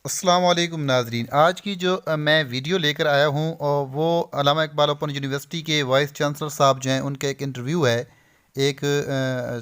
अस्सलाम वालेकुम नाजरीन। आज की जो मैं वीडियो लेकर आया हूँ और वो अल्लामा इकबाल ओपन यूनिवर्सिटी के वाइस चांसलर साहब जो हैं उनका एक इंटरव्यू है, एक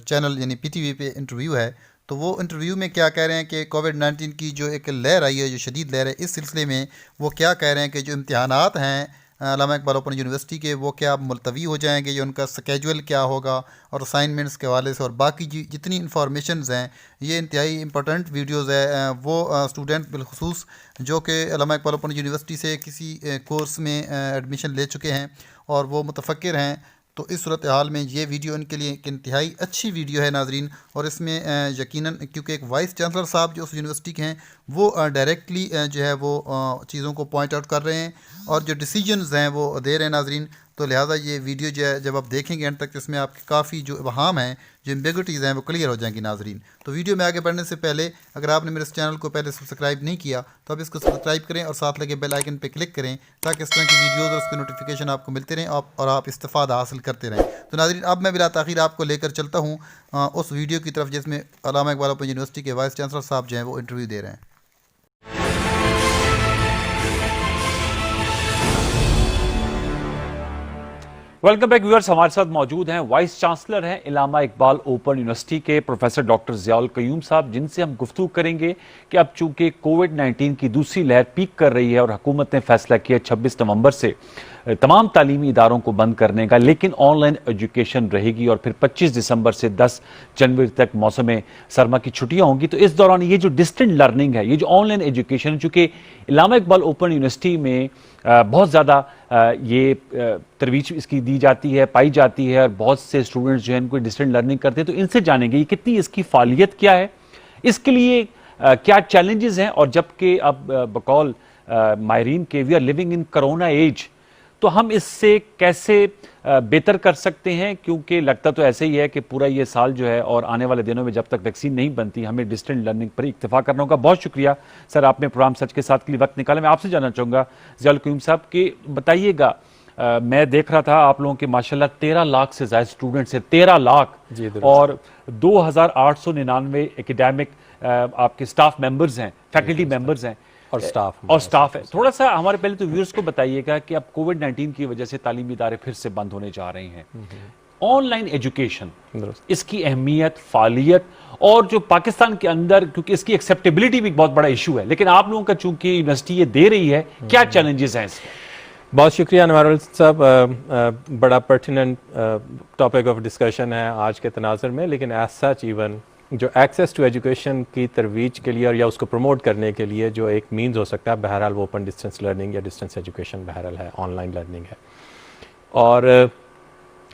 चैनल यानी पीटीवी पे इंटरव्यू है। तो वो इंटरव्यू में क्या कह रहे हैं कि कोविड-19 की जो एक लहर आई है, जो शदीद लहर है, इस सिलसिले में वो क्या कह रहे हैं कि जो इम्तिहानात हैं अल्लामा इकबाल ओपन यूनिवर्सिटी के, वो क्या मुलतवी हो जाएंगे, या उनका स्केजुअल क्या होगा, और असाइनमेंट्स के हवाले से और बाकी जितनी इंफॉर्मेशंस हैं, ये इंतहाई इंपॉर्टेंट वीडियोज़ है। वो स्टूडेंट बिलखसूस जो कि अल्लामा इकबाल ओपन यूनिवर्सिटी से किसी कोर्स में एडमिशन ले चुके हैं और वो मुतफक्किर हैं, तो इस सूरत हाल में ये वीडियो इनके लिए एक इंतहाई अच्छी वीडियो है नाजरीन। और इसमें यकीनन क्योंकि एक वाइस चांसलर साहब जो उस यूनिवर्सिटी के हैं वो डायरेक्टली जो है वो चीज़ों को पॉइंट आउट कर रहे हैं और जो डिसीजंस हैं वो दे रहे हैं नाजरीन। तो लिहाजा ये वीडियो जो है जब आप देखेंगे एंड तक, इसमें आपके काफ़ी जो वहाम हैं, जो एम्बिग्विटीज़ हैं, वो क्लियर हो जाएंगी नाजरीन। तो वीडियो में आगे बढ़ने से पहले अगर आपने मेरे इस चैनल को पहले सब्सक्राइब नहीं किया तो आप इसको सब्सक्राइब करें और साथ लगे बेल आइकन पर क्लिक करें, ताकि इस तरह की वीडियोज़ और उसके नोटिफिकेशन आपको मिलते रहें और आप इस्तेफ़ादा हासिल करते रहें। तो नाजरीन, अब मैं बिला ताख़ीर आपको लेकर चलता हूँ उस वीडियो की तरफ जिसमें अल्लामा इकबाल ओपन यूनिवर्सिटी के वाइस चांसलर साहब जो हैं वो इंटरव्यू दे रहे हैं। Welcome back viewers. हमारे साथ मौजूद हैं वाइस चांसलर हैं अल्लामा इकबाल ओपन यूनिवर्सिटी के प्रोफेसर डॉक्टर ज़ियाउल क़य्यूम साहब, जिनसे हम गुफ्तगू करेंगे कि अब चूंकि कोविड-19 की दूसरी लहर पीक कर रही है और हुकूमत ने फैसला किया 26 नवंबर से तमाम तालीमी इदारों को बंद करने का, लेकिन ऑनलाइन एजुकेशन रहेगी और फिर 25 दिसंबर से 10 जनवरी तक मौसम सरमा की छुट्टियां होंगी। तो इस दौरान ये जो डिस्टेंट लर्निंग है, ये जो ऑनलाइन एजुकेशन, चूँकि अल्लामा इकबाल ओपन यूनिवर्सिटी में बहुत ज़्यादा ये तरवीज इसकी दी जाती है, पाई जाती है, और बहुत से स्टूडेंट्स जो हैं इनको डिस्टेंट लर्निंग करते हैं। तो इनसे जानेंगे ये कितनी इसकी फालियत क्या है, इसके लिए क्या चैलेंजेस हैं, और जबकि अब बकौल माहिरीन के we are living in corona age, तो हम इससे कैसे बेहतर कर सकते हैं, क्योंकि लगता तो ऐसे ही है कि पूरा ये साल जो है और आने वाले दिनों में जब तक वैक्सीन नहीं बनती हमें डिस्टेंट लर्निंग पर इक्तफा करना होगा। बहुत शुक्रिया सर, आपने प्रोग्राम सच के साथ के लिए वक्त निकाला। मैं आपसे जानना चाहूँगा ज़ियाउल क़य्यूम साहब कि बताइएगा, मैं देख रहा था आप लोगों के माशाल्लाह 13 लाख से ज़्यादा स्टूडेंट्स हैं, 13 लाख, और 2899 एकेडमिक आपके स्टाफ मेंबर्स हैं, फैकल्टी मेंबर्स हैं और स्टाफ है। थोड़ा सा हमारे पहले तो व्यूअर्स को बताइएगा कि अब कोविड-19 की वजह से तालीमी इदारे फिर से बंद होने जा रहे हैं, ऑनलाइन एजुकेशन, इसकी अहमियत, फालियत, और जो पाकिस्तान के अंदर, क्योंकि इसकी एक्सेप्टेबिलिटी भी एक बहुत बड़ा इशू है, लेकिन आप लोगों का चूंकि यूनिवर्सिटी ये दे रही है, क्या चैलेंजेस हैं इसमें? बहुत शुक्रिया अनवर साहब, बड़ा पर्टिनेंट टॉपिक ऑफ डिस्कशन है आज के तनाज़ुर में। लेकिन एज सच इवन जो एक्सेस टू एजुकेशन की तरवीज के लिए और या उसको प्रमोट करने के लिए जो एक मीन्स हो सकता है, बहरहाल वो ओपन डिस्टेंस लर्निंग या डिस्टेंस एजुकेशन बहरहाल है, ऑनलाइन लर्निंग है। और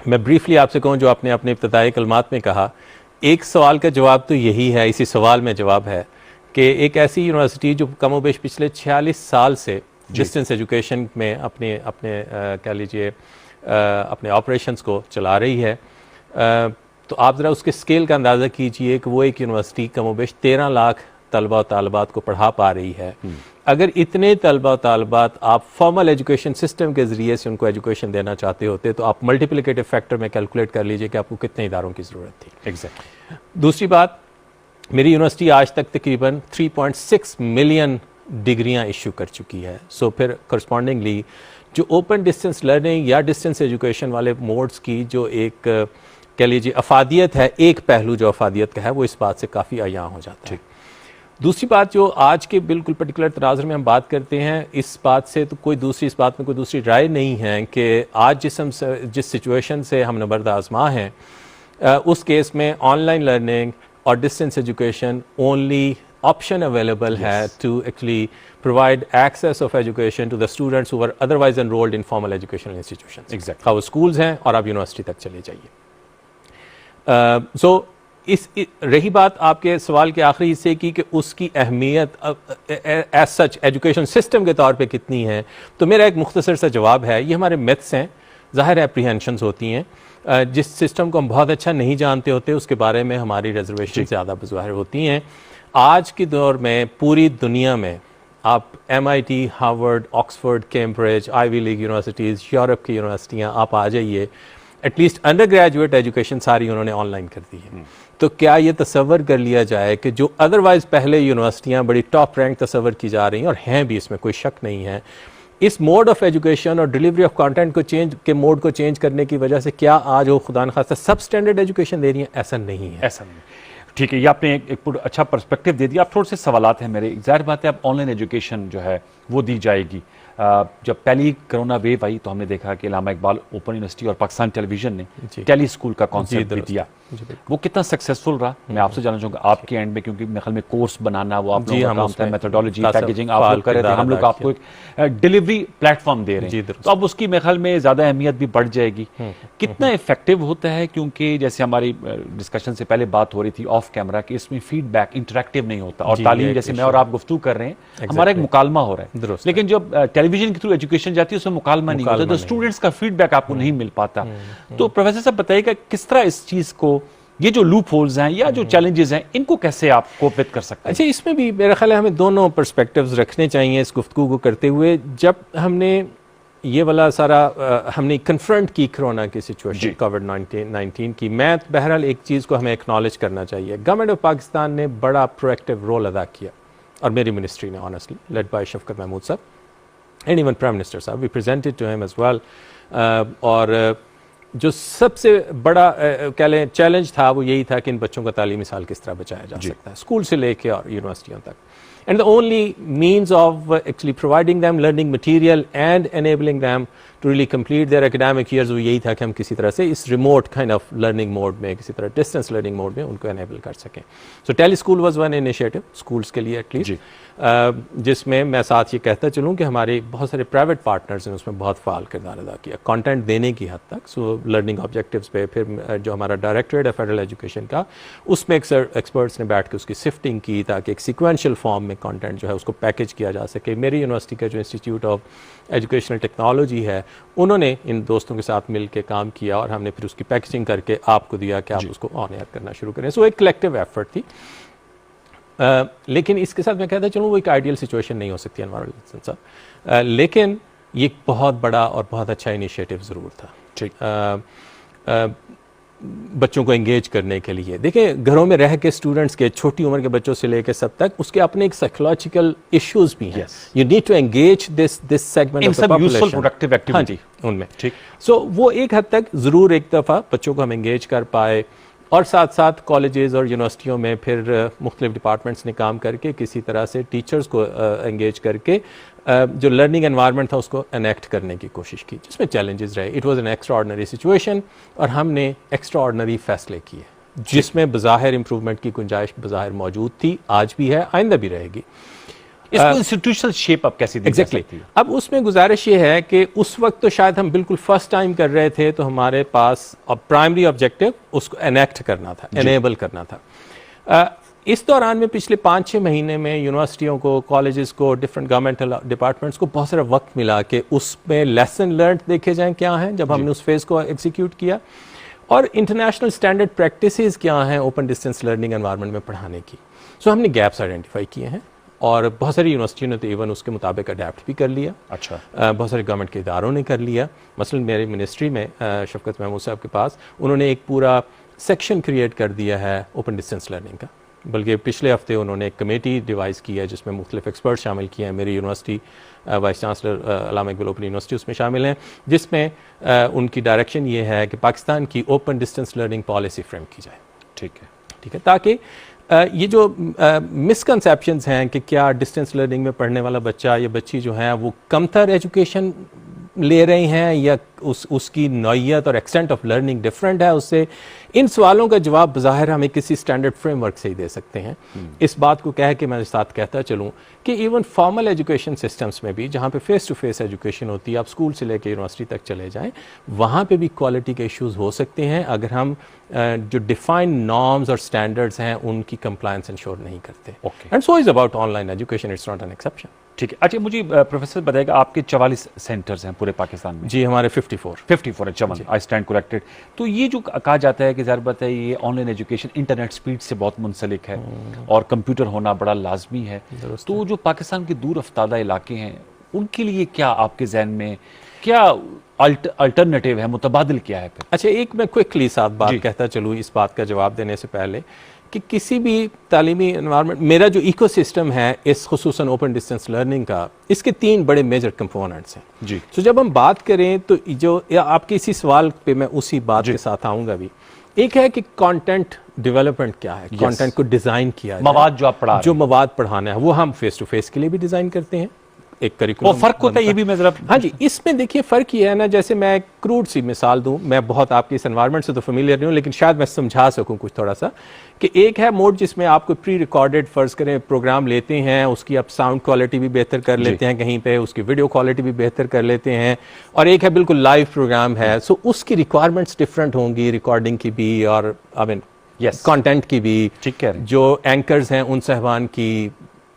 मैं ब्रीफली आपसे कहूँ, जो आपने अपने इब्तदाई कलमात में कहा, एक सवाल का जवाब तो यही है, इसी सवाल में जवाब है कि एक ऐसी यूनिवर्सिटी जो कमोबेश पिछले 46 साल से डिस्टेंस एजुकेशन में अपने कह लीजिए अपने ऑपरेशंस को चला रही है, तो आप ज़रा उसके स्केल का अंदाज़ा कीजिए कि वो एक यूनिवर्सिटी कमोबेश 13 लाख तलबा और तालबात को पढ़ा पा रही है। अगर इतने तलबा और तालबात आप फॉर्मल एजुकेशन सिस्टम के ज़रिए से उनको एजुकेशन देना चाहते होते, तो आप मल्टीप्लिकेटिव फैक्टर में कैलकुलेट कर लीजिए कि आपको कितने इदारों की ज़रूरत थी। एग्जैक्टली। दूसरी बात, मेरी यूनिवर्सिटी आज तक तकरीबन 3.6 मिलियन डिग्रियां इशू कर चुकी है। सो फिर करस्पॉन्डिंगली जो ओपन डिस्टेंस लर्निंग या डिस्टेंस एजुकेशन वाले मोड्स की जो एक कह लीजिए अफादियत है, एक पहलू जो अफादियत का है, वो इस बात से काफ़ी अयां हो जाता है। दूसरी बात, जो आज के बिल्कुल पर्टिकुलर तनाज़ुर में हम बात करते हैं, इस बात से तो कोई दूसरी, इस बात में कोई दूसरी राय नहीं है कि आज जिस सिचुएशन से हम नबर्द आज़मा हैं, उस केस में ऑनलाइन लर्निंग और distance education only option available है to actually provide access of education to the students who were otherwise enrolled in formal educational institutions. Exactly. हाँ, वो schools हैं और आप यूनिवर्सिटी तक चले जाइए। रही बात आपके सवाल के आखिरी हिस्से की कि उसकी अहमियत एज सच एजुकेशन सिस्टम के तौर पे कितनी है, तो मेरा एक मुख्तसर सा जवाब है, ये हमारे मिथ्स हैं, ज़ाहिर एप्रीहेंशंस होती हैं। जिस सिस्टम को हम बहुत अच्छा नहीं जानते होते उसके बारे में हमारी रिजर्वेशन ज़्यादा ज़ाहिर होती हैं। आज के दौर में पूरी दुनिया में आप MIT, Harvard, Oxford, Cambridge, Ivy League universities, Europe की यूनिवर्सिटियाँ आप आ जाइए, एटलीस्ट अंडर ग्रेजुएट एजुकेशन सारी उन्होंने ऑनलाइन कर दी है। तो क्या ये तसव्वुर कर लिया जाए कि जो अदरवाइज पहले यूनिवर्सिटियां बड़ी टॉप रैंक तसव्वुर की जा रही हैं और हैं भी, इसमें कोई शक नहीं है, इस मोड ऑफ एजुकेशन और डिलीवरी ऑफ कंटेंट को चेंज के मोड को चेंज करने की वजह से क्या आज वो खुदा न खास्ता सब स्टैंडर्ड एजुकेशन दे रही हैं? ऐसा नहीं है, ऐसा नहीं। ठीक है, ये आपने एक अच्छा पर्सपेक्टिव दे दिया। अब थोड़े से सवालात हैं मेरे। जाहिर बात है अब ऑनलाइन एजुकेशन जो है वो दी जाएगी। जब पहली कोरोना वेव आई तो हमने देखा कि इलामा इकबाल ओपन यूनिवर्सिटी और पाकिस्तान टेलीविजन ने टेली स्कूल का कॉन्सेप्ट भी दिया। वो कितना सक्सेसफुल रहा, मैं आपसे जानना चाहूँगा आपके एंड में, क्योंकि मेरे ख्याल में कोर्स बनाना वो आप लोगों का काम था, मेथोडोलॉजी, पैकेजिंग आप लोग कर रहे थे, हम लोग आपको एक डिलीवरी प्लेटफॉर्म दे रहे हैं, तो अब उसकी मेरे ख्याल में ज़्यादा अहमियत भी बढ़ जाएगी। कितना इफेक्टिव होता है, क्योंकि जैसे हमारी डिस्कशन से पहले बात हो रही थी ऑफ कैमरा कि इसमें फीडबैक इंटरेक्टिव नहीं होता, और तालीम जैसे मैं और आप गुफ्तगू कर रहे हैं, हमारा एक मुकालमा हो रहा है, लेकिन जब टेलीविजन के थ्रू एजुकेशन जाती है उसमें मुकालमा नहीं होता, तो स्टूडेंट्स का फीडबैक आपको नहीं मिल पाता। तो प्रोफेसर साहब बताइएगा किस तरह इस चीज को, ये जो लूप होल्स हैं या जो चैलेंजेस हैं, इनको कैसे आप कोप कर सकते हैं? अच्छा, इसमें भी मेरा ख्याल है हमें दोनों पर्सपेक्टिव्स रखने चाहिए इस गुफ्तगू को करते हुए। जब हमने ये वाला सारा हमने कन्फ्रंट की कोरोना की सिचुएशन, कोविड-19 की, मैं बहरहाल एक चीज़ को हमें एक्नॉलेज करना चाहिए, गवर्नमेंट ऑफ पाकिस्तान ने बड़ा प्रोएक्टिव रोल अदा किया, और मेरी मिनिस्ट्री ने honestly, led by Shafqat Mahmood sahab and even prime minister sahab, we presented to him as well. और जो सबसे बड़ा कह लें चैलेंज था वो यही था कि इन बच्चों का तालीमी साल किस तरह बचाया जा सकता है, स्कूल से लेके और यूनिवर्सिटियों तक। And the only means of actually providing them learning material and enabling them to really complete their academic years, वो यही था कि हम किसी तरह से इस remote kind of learning mode में, किसी तरह डिस्टेंस लर्निंग मोड में उनको एनेबल कर सकें। So tele school was one initiative schools के लिए एटलीस्ट, जिसमें मैं साथ ये कहता चलूँ कि हमारे बहुत सारे प्राइवेट पार्टनर्स ने उसमें बहुत फ़ाल किरदार अदा किया, कंटेंट देने की हद तक। सो लर्निंग ऑब्जेक्टिव्स पे फिर जो हमारा डायरेक्टरेट है फेडरल एजुकेशन का, उसमें एक्सपर्ट्स ने बैठ के उसकी सिफ्टिंग की ताकि एक सिक्वेंशियल फॉर्म में कंटेंट जो है उसको पैकेज किया जा सके। मेरी यूनिवर्सिटी का जो इंस्टीट्यूट ऑफ एजुकेशनल टेक्नोलॉजी है, उन्होंने इन दोस्तों के साथ मिल के काम किया और हमने फिर उसकी पैकेजिंग करके आपको दिया कि आप उसको ऑन एयर करना शुरू करें। सो एक कलेक्टिव एफर्ट थी। लेकिन इसके साथ मैं कहता चलूँ वो एक आइडियल सिचुएशन नहीं हो सकती अनवर साहब, लेकिन ये एक बहुत बड़ा और बहुत अच्छा इनिशिएटिव ज़रूर था। ठीक, बच्चों को एंगेज करने के लिए देखिए, घरों में रह के स्टूडेंट्स के, छोटी उम्र के बच्चों से लेकर सब तक, उसके अपने एक साइकोलॉजिकल इश्यूज भी हैं। You need to engage this segment of the population, productive activity उनमें। ठीक, सो वो एक हद तक ज़रूर एक दफ़ा बच्चों को हम एंगेज कर पाए, और साथ साथ कॉलेजेस और यूनिवर्सिटियों में फिर मुख्तलिफ डिपार्टमेंट्स ने काम करके किसी तरह से टीचर्स को एंगेज करके जो लर्निंग एनवायरनमेंट था उसको एनेक्ट करने की कोशिश की, जिसमें चैलेंजेस रहे। It was an extraordinary situation और हमने एक्स्ट्राऑर्डिनरी फैसले किए, जिसमें बज़ाहिर इंप्रूवमेंट की गुंजाइश बज़ाहिर मौजूद थी, आज भी है, आइंदा भी रहेगी। इसको इंस्टीट्यूशनल शेप अब कैसे दी जा सकती है? अब उसमें गुजारिश ये है कि उस वक्त तो शायद हम बिल्कुल फर्स्ट टाइम कर रहे थे, तो हमारे पास अब प्राइमरी ऑब्जेक्टिव उसको एनेक्ट करना था, एनेबल करना था। इस दौरान में पिछले 5-6 महीने में यूनिवर्सिटियों को, कॉलेजेस को, डिफरेंट गवर्नमेंटल डिपार्टमेंट्स को बहुत सारा वक्त मिला कि उसमें लेसन लर्न देखे जाएं क्या हैं जब हमने उस फेज़ को एग्जीक्यूट किया, और इंटरनेशनल स्टैंडर्ड प्रैक्टिसेस क्या हैं ओपन डिस्टेंस लर्निंग एनवायरनमेंट में पढ़ाने की। सो हमने गैप्स आइडेंटिफाई किए हैं और बहुत सारी यूनिवर्सिटियों ने तो इवन उसके मुताबिक अडेप्ट भी कर लिया। अच्छा, बहुत सारे गवर्नमेंट के इदारों ने कर लिया। मसलन मेरी मिनिस्ट्री में शफकत महमूद साहब के पास उन्होंने एक पूरा सेक्शन क्रिएट कर दिया है ओपन डिस्टेंस लर्निंग का, बल्कि पिछले हफ्ते उन्होंने एक कमेटी डिवाइस की है जिसमें मुख्तलिफ एक्सपर्ट शामिल किए हैं। मेरी यूनिवर्सिटी वाइस चांसलर अल्लामा इकबाल ओपन यूनिवर्सिटी उसमें शामिल हैं, जिसमें उनकी डायरेक्शन ये है कि पाकिस्तान की open distance learning policy frame की जाए। ठीक है, ताकि ये जो मिसकंसेप्शंस हैं कि क्या डिस्टेंस लर्निंग में पढ़ने वाला बच्चा या बच्ची जो है वो कमतर एजुकेशन ले रहे हैं या उसकी नौइयत और एक्सटेंट ऑफ लर्निंग डिफरेंट है उससे, इन सवालों का जवाब बज़ाहिर हमें किसी स्टैंडर्ड फ्रेमवर्क से ही दे सकते हैं। इस बात को कह के मैं साथ कहता चलूँ कि इवन फॉर्मल एजुकेशन सिस्टम्स में भी, जहाँ पे फेस टू फेस एजुकेशन होती है, आप स्कूल से लेकर यूनिवर्सिटी तक चले जाएं, वहाँ पे भी क्वालिटी के इश्यूज हो सकते हैं अगर हम जो डिफाइंड नॉर्म्स और स्टैंडर्ड्स हैं उनकी कंप्लायंस इंश्योर नहीं करते। And so is about online education, it's not an exception. ठीक है, अच्छा मुझे प्रोफेसर बताएगा, आपके 44 सेंटर्स हैं पूरे पाकिस्तान में? जी, हमारे 54 है, चमन, आई स्टैंड करेक्टेड। तो ये जो कहा जाता है कि ज़ाहिर बात है ये ऑनलाइन एजुकेशन इंटरनेट स्पीड से बहुत मुंसलिक है और कंप्यूटर होना बड़ा लाजमी है, तो जो पाकिस्तान के दूर अफ्तादा इलाके हैं उनके लिए क्या आपके जहन में क्या अल्टरनेटिव है, मुतबादिल क्या है फिर? अच्छा, एक मैं क्विकली साथ बात कहता चलूँ इस बात का जवाब देने से पहले कि किसी भी तालीमी एनवायरनमेंट, मेरा जो इकोसिस्टम है इस खुसूसन ओपन डिस्टेंस लर्निंग का, इसके 3 बड़े मेजर कंपोनेंट्स हैं जी। तो जब हम बात करें तो जो आपके इसी सवाल पे मैं उसी बात के साथ आऊँगा भी। एक है कि कंटेंट डेवलपमेंट क्या है, कंटेंट को डिज़ाइन किया जाए, मवाद जो आप पढ़ा जो मवाद पढ़ाना है वो हम फेस टू फेस के लिए भी डिज़ाइन करते हैं, एक करिकुलम। वो फर्क होता है, ये भी मैं जरा। हाँ जी, इसमें देखिए फर्क ये है ना, जैसे मैं क्रूड सी मिसाल दूं, मैं बहुत आपके इस एनवायरनमेंट से तो फेमिलियर नहीं हूं, लेकिन शायद मैं समझा सकूं कुछ थोड़ा सा, कि एक है मोड जिसमें आपको प्री रिकॉर्डेड फर्ज करें प्रोग्राम लेते हैं, उसकी आप साउंड क्वालिटी भी बेहतर कर लेते हैं कहीं पे, उसकी वीडियो क्वालिटी भी बेहतर कर लेते हैं, और एक है बिल्कुल लाइव प्रोग्राम है। सो उसकी रिक्वायरमेंट्स डिफरेंट होंगी, रिकॉर्डिंग की भी और आई मीन कंटेंट की भी, ठीक है, जो एंकर्स हैं उन साहबान की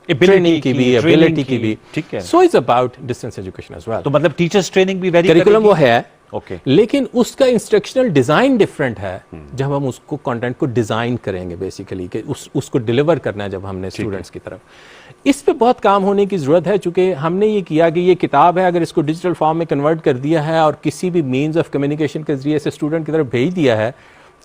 ट्रेनिंग की भी, एबिलिटी की भी, ठीक है। So it's about distance education as well. तो मतलब टीचर्स ट्रेनिंग भी वेरी करिकुलम वो है, ओके, लेकिन उसका इंस्ट्रक्शनल डिजाइन डिफरेंट है जब हम उसको कंटेंट को डिजाइन करेंगे बेसिकली, कि उसको डिलीवर करना है जब हमने स्टूडेंट्स की तरफ। इस पे बहुत काम होने की जरूरत है, चूंकि हमने ये किया कि ये किताब है, अगर इसको डिजिटल फॉर्म में कन्वर्ट कर दिया है और किसी भी मीन्स ऑफ कम्युनिकेशन के जरिए से स्टूडेंट की तरफ भेज दिया है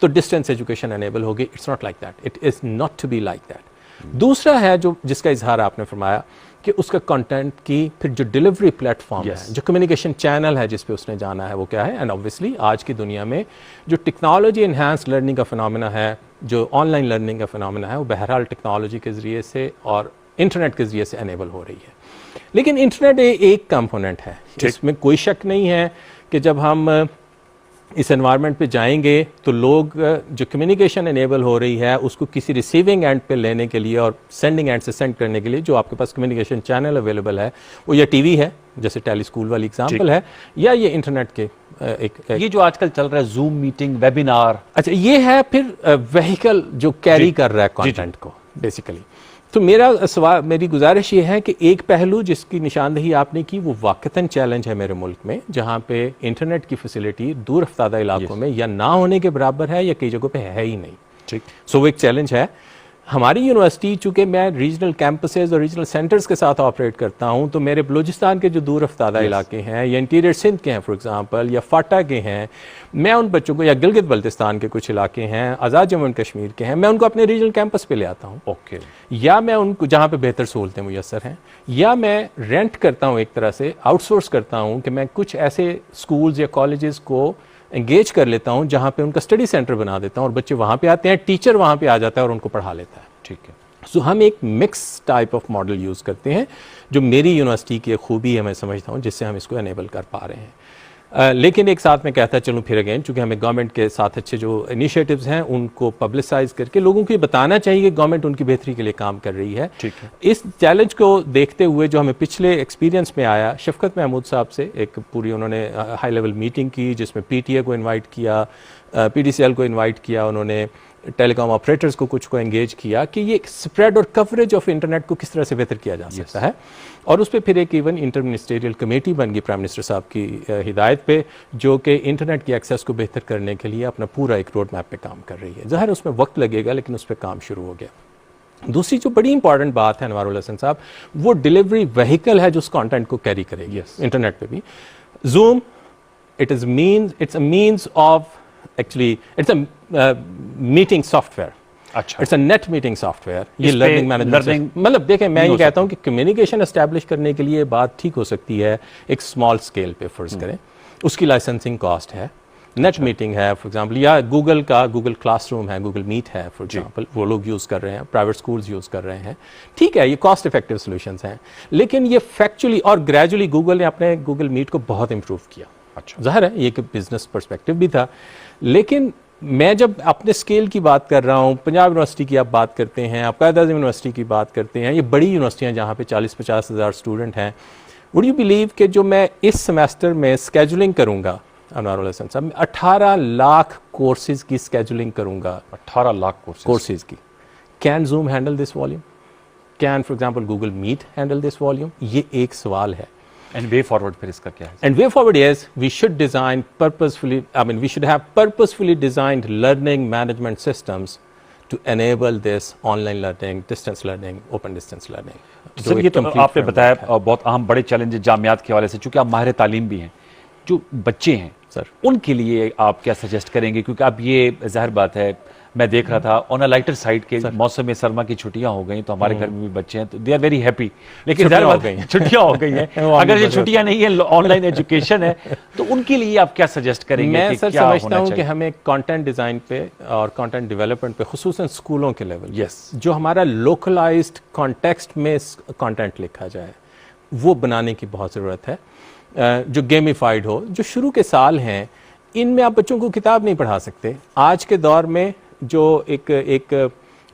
तो डिस्टेंस एजुकेशन एनेबल होगी। It's not like that, it is not to be like that. दूसरा है जो जिसका इजहार आपने फरमाया कि उसका कंटेंट की फिर जो डिलीवरी प्लेटफॉर्म है, जो कम्युनिकेशन चैनल है जिस पे उसने जाना है वो क्या है। एंड ऑब्वियसली आज की दुनिया में जो टेक्नोलॉजी एनहांस लर्निंग का फिनोमेना है, जो ऑनलाइन लर्निंग का फिनोमेना है, वो बहरहाल टेक्नोलॉजी के जरिए से और इंटरनेट के जरिए से एनेबल हो रही है। लेकिन इंटरनेट एक कंपोनेंट है, इसमें कोई शक नहीं है कि जब हम इस एनवायरनमेंट पे जाएंगे तो लोग जो कम्युनिकेशन एनेबल हो रही है उसको किसी रिसीविंग एंड पे लेने के लिए और सेंडिंग एंड से सेंड करने के लिए जो आपके पास कम्युनिकेशन चैनल अवेलेबल है, वो या टीवी है जैसे टेली स्कूल वाली एग्जांपल है, या ये इंटरनेट के एक ये जो आजकल चल रहा है जूम मीटिंग, वेबिनार, अच्छा ये है फिर व्हीकल जो कैरी कर रहा है कंटेंट को बेसिकली। तो मेरी गुजारिश ये है कि एक पहलू जिसकी निशानदेही आपने की वो वाकतन चैलेंज है मेरे मुल्क में, जहाँ पे इंटरनेट की फैसिलिटी दूर अफ्तादा इलाकों में या ना होने के बराबर है या कई जगहों पे है ही नहीं। ठीक, सो वो एक चैलेंज है। हमारी यूनिवर्सिटी, चूंकि मैं रीजनल कैंपसेस और रीजनल सेंटर्स के साथ ऑपरेट करता हूं, तो मेरे बलूचिस्तान के जो दूर अफ्तादा इलाके हैं या इंटीरियर सिंध के हैं फॉर एग्जांपल, या फाटा के हैं, मैं उन बच्चों को, या गिलगित बल्तिस्तान के कुछ इलाके हैं, आज़ाद जम्मू एंड कश्मीर के हैं, मैं उनको अपने रीजनल कैंपस पे ले आता हूँ। ओके, या मैं उनको जहाँ पे बेहतर सहूलतें मुयसर हैं, या मैं रेंट करता हूँ, एक तरह से आउटसोर्स करता हूँ कि मैं कुछ ऐसे स्कूल्स या कॉलेजेस को एंगेज कर लेता हूँ जहाँ पे उनका स्टडी सेंटर बना देता हूँ और बच्चे वहाँ पे आते हैं, टीचर वहाँ पे आ जाता है और उनको पढ़ा लेता है। ठीक है। सो हम एक mix type of model use करते हैं, जो मेरी यूनिवर्सिटी की खूबी है मैं समझता हूँ, जिससे हम इसको एनेबल कर पा रहे हैं। लेकिन एक साथ मैं कहता चलूँ फिर अगेन, चूँकि हमें गवर्नमेंट के साथ अच्छे जो इनिशिएटिव्स हैं उनको पब्लिसाइज करके लोगों को ये बताना चाहिए कि गवर्नमेंट उनकी बेहतरी के लिए काम कर रही है। ठीक है। इस चैलेंज को देखते हुए जो हमें पिछले एक्सपीरियंस में आया, शफकत महमूद साहब से एक पूरी उन्होंने हाई लेवल मीटिंग की जिसमें PTA को इन्वाइट किया, PDCL को इन्वाइट किया, उन्होंने टेलीकॉम ऑपरेटर्स को कुछ को एंगेज किया कि ये स्प्रेड और कवरेज ऑफ इंटरनेट को किस तरह से बेहतर किया जा सकता है। और उस पर फिर एक इवन इंटर मिनिस्टेरियल कमेटी बन गई प्राइम मिनिस्टर साहब की हिदायत पे, जो कि इंटरनेट की एक्सेस को बेहतर करने के लिए अपना पूरा एक रोड मैप पे काम कर रही है। ज़ाहिर उसमें वक्त लगेगा लेकिन उस पर काम शुरू हो गया। दूसरी जो बड़ी इंपॉर्टेंट बात है अनवारुल हसन साहब, वो डिलीवरी व्हीकल है जो उस कंटेंट को कैरी करेगी इंटरनेट पे भी। Zoom it's a means of actually it's a meeting software. अच्छा, it's a net meeting software. ये लर्निंग मैनेजमेंट, मतलब देखें मैं ये कहता हूँ कि कम्युनिकेशन एस्टैब्लिश करने के लिए बात ठीक हो सकती है एक स्मॉल स्केल पे फर्ज करें, उसकी लाइसेंसिंग कॉस्ट है। नेट मीटिंग है फॉर एग्जांपल, या गूगल का गूगल क्लासरूम है, गूगल मीट है फॉर एग्जांपल, वो लोग यूज़ कर रहे हैं, प्राइवेट स्कूल्स यूज़ कर रहे हैं, ठीक है, ये कॉस्ट इफेक्टिव सॉल्यूशंस हैं। लेकिन ये फैक्चुअली और ग्रेजुअली गूगल ने अपने गूगल मीट को बहुत इंप्रूव किया। अच्छा, ज़ाहिर है ये एक बिजनेस पर्सपेक्टिव भी था, लेकिन मैं जब अपने स्केल की बात कर रहा हूँ, पंजाब यूनिवर्सिटी की आप बात करते हैं, आप कायद आज़म यूनिवर्सिटी की बात करते हैं, ये बड़ी यूनिवर्सिटियाँ जहाँ पे 40-50 हज़ार स्टूडेंट हैं, वुड यू बिलीव कि जो मैं इस सेमेस्टर में स्केजुलिंग करूँगा अनवारुल हसन साहब, मैं 18 लाख कोर्सेज की स्केजुलिंग करूँगा। 18 लाख कोर्सेज की। Can Zoom handle this volume? Can for example Google Meet handle this volume? ये एक सवाल है। And way forward फिर इसका क्या है? And way forward is we should design purposefully, I mean we should have purposefully designed learning management systems to enable this online learning, distance learning, open distance learning। Sir ये तो आपने बताया बहुत अहम बड़े चैलेंजेस जामियात के हवाले से, चूंकि आप माहिर तालीम भी हैं, जो बच्चे हैं सर, उनके लिए आप क्या सजेस्ट करेंगे? क्योंकि अब ये जाहिर बात है, मैं देख रहा था ऑन अ लाइटर साइड के मौसम सरमा की छुट्टियां हो गई, तो हमारे घर में भी बच्चे हैं, तो दे आर वेरी हैप्पी। लेकिन जाहिर बात है छुट्टियां हो गई हैं, अगर ये छुट्टियां नहीं है, ऑनलाइन एजुकेशन है, तो उनके लिए आप क्या सजेस्ट करेंगे? मैं कि सर क्या समझता हूँ कि चाहिए? हमें कंटेंट डिज़ाइन पे और कंटेंट डेवलपमेंट पे, खुसूसन स्कूलों के लेवल पे, Yes. जो हमारा लोकलाइज्ड कॉन्टेक्स्ट में कंटेंट लिखा जाए, वो बनाने की बहुत ज़रूरत है। जो गेमिफाइड हो, जो शुरू के साल हैं, इनमें आप बच्चों को किताब नहीं पढ़ा सकते। आज के दौर में जो एक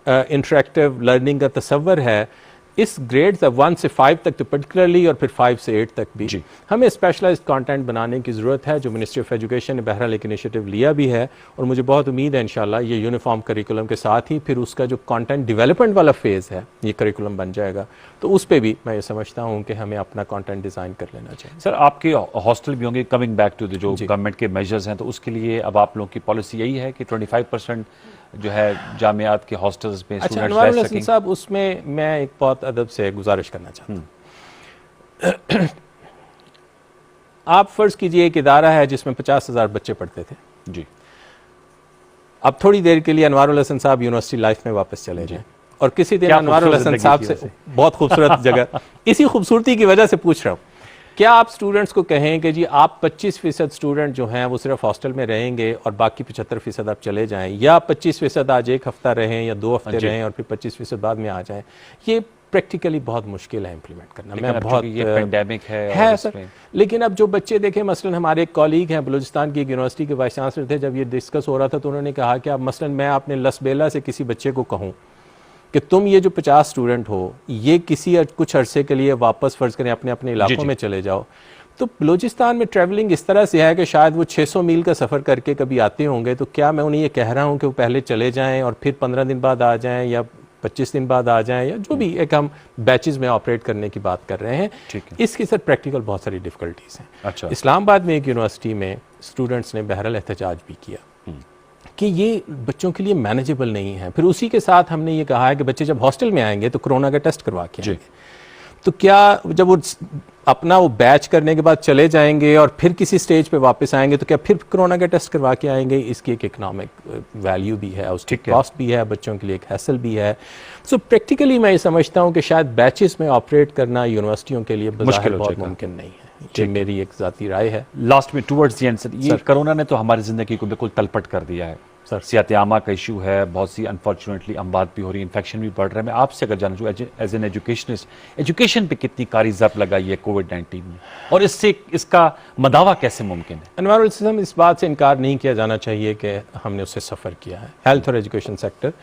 इंटरेक्टिव लर्निंग का तस्वर है, इस ग्रेड्स 1 से 5 तक तो पर्टिकुलरली, और फिर 5 से 8 तक भी जी। हमें स्पेशलाइज्ड कंटेंट बनाने की ज़रूरत है, जो मिनिस्ट्री ऑफ एजुकेशन ने बहरहाल एक इनिशिएटिव लिया भी है, और मुझे बहुत उम्मीद है इंशाल्लाह ये यूनिफॉर्म करिकुलम के साथ ही फिर उसका जो कंटेंट डेवलपमेंट वाला फेज़ है, ये करिकुलम बन जाएगा। तो उस पे भी मैं ये समझता हूँ कि हमें अपना कंटेंट डिज़ाइन कर लेना चाहिए। सर, आपके हॉस्टल भी होंगे, कमिंग बैक टू द जो गवर्नमेंट के मेजर्स हैं, तो उसके लिए अब आप लोगों की पॉलिसी यही है कि 25% जो है जामियात के हॉस्टल्स में अच्छा, स्टूडेंट्स अनवारुल रह हसन सकें? साहब, उसमें मैं एक बहुत अदब से गुजारिश करना चाहता हूँ। आप फर्ज कीजिए एक इदारा है जिसमें 50,000 बच्चे पढ़ते थे। जी। अब थोड़ी देर के लिए अनवारुल हसन साहब यूनिवर्सिटी लाइफ में वापस चले जाएं, और किसी दिन क्या अनवारुल खूबसूरत हसन जिंदगी साहब थी से, वैसे। बहुत खूबसूरत जगह, इसी खूबसूरती की वजह से पूछ रहा हूँ, क्या आप स्टूडेंट्स को कहें कि जी आप 25% स्टूडेंट जो हैं वो सिर्फ हॉस्टल में रहेंगे और बाकी 75% आप चले जाएं, या 25% आज एक हफ्ता रहें या 2 हफ्ते रहें और फिर 25% बाद में आ जाएं? ये प्रैक्टिकली बहुत मुश्किल है इम्प्लीमेंट करना। मैं बहुत ये पेंडेमिक है सर, लेकिन अब जो बच्चे देखें, मसलन हमारे एक कॉलीग हैं बलूचिस्तान की एक यूनिवर्सिटी के वाइस चांसलर थे, जब ये डिस्कस हो रहा था तो उन्होंने कहा कि अब मसलन मैं अपने लसबेला से किसी बच्चे को कहूँ कि तुम ये जो 50 स्टूडेंट हो, ये किसी कुछ अरसे के लिए वापस फर्ज करें अपने अपने इलाकों में चले जाओ, तो बलूचिस्तान में ट्रैवलिंग इस तरह से है कि शायद वो 600 मील का सफ़र करके कभी आते होंगे, तो क्या मैं उन्हें ये कह रहा हूँ कि वो पहले चले जाएं और फिर 15 दिन बाद आ जाएं या 25 दिन बाद आ जाएं, या जो भी एक हम बैचेस में ऑपरेट करने की बात कर रहे हैं। ठीक है। इसकी सर प्रैक्टिकल बहुत सारी डिफ़िकल्टीज़ हैं। अच्छा। इस्लामाबाद में एक यूनिवर्सिटी में स्टूडेंट्स ने बहरहाल एहतजाज भी किया कि ये बच्चों के लिए मैनेजेबल नहीं है। फिर उसी के साथ हमने ये कहा है कि बच्चे जब हॉस्टल में आएंगे तो कोरोना का टेस्ट करवा के आएंगे, तो क्या जब वो अपना वो बैच करने के बाद चले जाएंगे और फिर किसी स्टेज पे वापस आएंगे तो क्या फिर कोरोना का टेस्ट करवा के आएंगे? इसकी एक इकोनॉमिक वैल्यू भी है, उसकी कॉस्ट भी है, बच्चों के लिए एक हैसल भी है। सो प्रैक्टिकली मैं ये समझता हूँ कि शायद बैचेस में ऑपरेट करना यूनिवर्सिटियों के लिए मुश्किल बहुत मुमकिन नहीं है। ये मेरी एक ज़ाती राय है। लास्ट में टुवर्ड्स द एंड सर, ये कोरोना ने तो हमारी जिंदगी को बिल्कुल तलपट कर दिया है सर। सियात आमा का इशू है, बहुत सी अनफॉर्चुनेटली अमवात भी हो रही है, इन्फेक्शन भी बढ़ रहा है। मैं आपसे अगर जानना चाहूँ एज एन एजुकेशनिस्ट, एजुकेशन पे कितनी कारी ज़ब्त लगाई है कोविड-19 में, और इससे इसका मदावा कैसे मुमकिन है? अनवारुल हसन, इस बात से इनकार नहीं किया जाना चाहिए कि हमने उससे सफ़र किया है। हेल्थ और एजुकेशन सेक्टर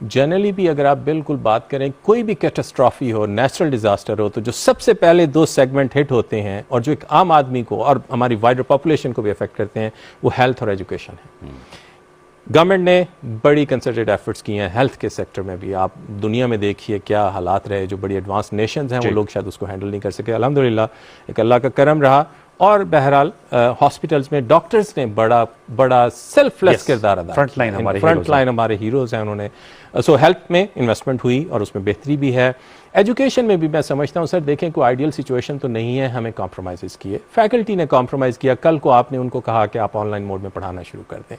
जनरली भी अगर आप बिल्कुल बात करें, कोई भी कैटास्ट्रॉफी हो, नेचुरल डिजास्टर हो, तो जो सबसे पहले 2 सेगमेंट हिट होते हैं और जो एक आम आदमी को और हमारी वाइडर पॉपुलेशन को भी अफेक्ट करते हैं, वो हेल्थ और एजुकेशन है। गवर्नमेंट ने बड़ी कंसर्टेड एफर्ट्स किए हैं हेल्थ के सेक्टर में भी। आप दुनिया में देखिए क्या हालात रहे, जो बड़ी एडवांस नेशंस हैं वो लोग शायद उसको हैंडल नहीं कर सके। अल्हम्दुलिल्लाह एक अल्लाह का करम रहा, और बहरहाल हॉस्पिटल्स में डॉक्टर्स ने बड़ा सेल्फलेस किरदार अदा, फ्रंटलाइन हमारे हीरोज हैं उन्होंने। सो हेल्थ में इन्वेस्टमेंट हुई और उसमें बेहतरी भी है। एजुकेशन में भी मैं समझता हूँ सर, देखें कोई आइडियल सिचुएशन तो नहीं है, हमें कॉम्प्रोमाइज़ किए, फैकल्टी ने कॉम्प्रोमाइज़ किया। कल को आपने उनको कहा कि आप ऑनलाइन मोड में पढ़ाना शुरू कर दें,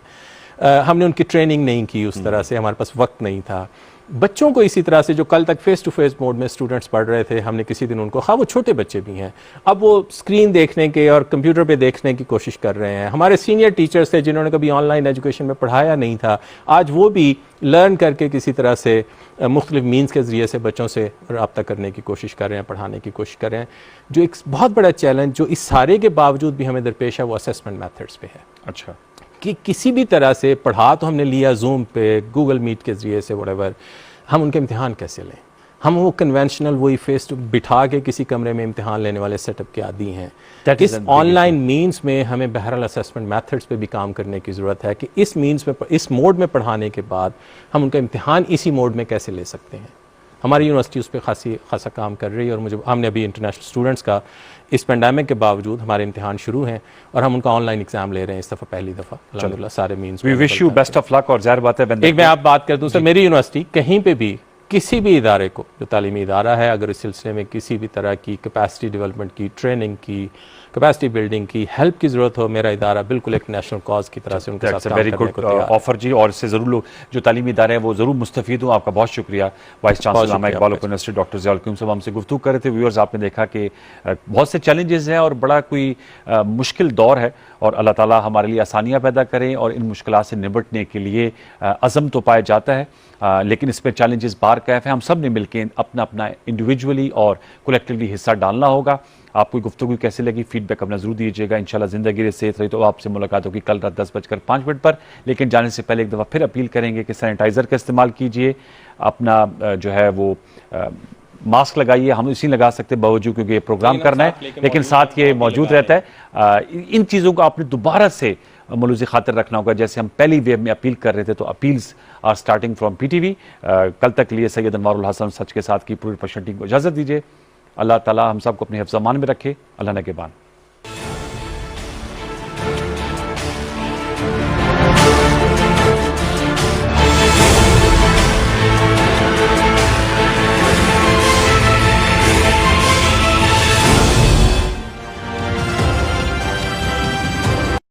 हमने उनकी ट्रेनिंग नहीं की उस तरह से, हमारे पास वक्त नहीं था। बच्चों को इसी तरह से जो कल तक फेस टू फेस मोड में स्टूडेंट्स पढ़ रहे थे, हमने किसी दिन उनको, हाँ वो छोटे बच्चे भी हैं, अब वो स्क्रीन देखने के और कंप्यूटर पे देखने की कोशिश कर रहे हैं। हमारे सीनियर टीचर्स थे जिन्होंने कभी ऑनलाइन एजुकेशन में पढ़ाया नहीं था, आज वो भी लर्न करके किसी तरह से मुख्तलिफ मीन्स के ज़रिए से बच्चों से रब्ता करने की कोशिश कर रहे हैं, पढ़ाने की कोशिश कर रहे हैं। जो एक बहुत बड़ा चैलेंज जो इस सारे के बावजूद भी हमें दरपेश है, वो असेसमेंट मेथड्स पे है। अच्छा, कि किसी भी तरह से पढ़ा तो हमने लिया जूम पे, गूगल मीट के ज़रिए से, व्हाटएवर, हम उनके इम्तिहान कैसे लें? हम वो कन्वेंशनल वही फेस टू बिठा के किसी कमरे में इम्तिहान लेने वाले सेटअप के आदी हैं। इस ऑनलाइन मीन्स में हमें बहरहाल असेसमेंट मेथड्स पे भी काम करने की ज़रूरत है कि इस मीन्स में, इस मोड में पढ़ाने के बाद हम उनका इम्तिहान इसी मोड में कैसे ले सकते हैं। हमारी यूनिवर्सिटी उस पर खासा काम कर रही है, और हमने अभी इंटरनेशनल स्टूडेंट्स का इस पेंडेमिक के बावजूद हमारे इम्तिहान शुरू हैं और हम उनका ऑनलाइन एग्जाम ले रहे हैं इस दफ़ा, पहली दफ़ा अल्हम्दुलिल्लाह सारे means. We wish you best of luck. और ज़ाहिर बात है, एक मैं आप बात कर दूं सर, मेरी यूनिवर्सिटी कहीं पे भी किसी भी इदारे को, जो तालीमी इदारा है, अगर इस सिलसिले में किसी भी तरह की कैपेसिटी डेवलपमेंट की, ट्रेनिंग की, कैपेसिटी बिल्डिंग की, हेल्प की ज़रूरत हो, मेरा इदारा बिल्कुल एक नेशनल कॉज की तरह से उनके साथ काम वेरी करने गुड को तैयार है। ऑफर जी, और इससे ज़रूर लोग जो तालीमी इदारे हैं वो ज़रूर मुस्तफ़ीद हों। आपका बहुत शुक्रिया vice chancellor Allama Iqbal open university doctor Ziaul Qayyum साहब हमसे गुफ्तगू कर रहे थे। व्यूअर्स, आपने देखा कि बहुत से चैलेंजेस हैं और बड़ा कोई मुश्किल दौर है, और अल्लाह ताला हमारे लिए आसानियाँ पैदा करें और इन मुश्किलात से निपटने के लिए अज़म तो पाया जाता है, लेकिन इस पर चैलेंजेस बार कैफ है। हम सब ने मिलकर अपना अपना इंडिविजुअली और कलेक्टिवली हिस्सा डालना होगा। आपको गुफ्तगू कैसे लगी, फीडबैक अपना जरूर दीजिएगा। इंशाल्लाह ज़िंदगी सेहत रही तो आपसे मुलाकात होगी कल रात 10:05 पर। लेकिन जाने से पहले एक दफ़ा फिर अपील करेंगे कि सैनिटाइज़र का इस्तेमाल कीजिए, अपना जो है वो मास्क लगाइए। हम इसी लगा सकते बावजूद क्योंकि ये प्रोग्राम करना है, लेकिन साथ ये मौजूद रहता है। इन चीज़ों को आपने दोबारा से मलूज़ खातिर रखना होगा, जैसे हम पहली वेव में अपील कर रहे थे। तो appeals are starting from PTV। कल तक के लिए सैयद अनवारुल हसन सच के साथ की पूरी प्रोडक्शन टीम को इजाज़त दीजिए। अल्लाह ताला हम सबको अपने हिफ्ज़-ए-मान में रखे। अल्लाह नगहबान।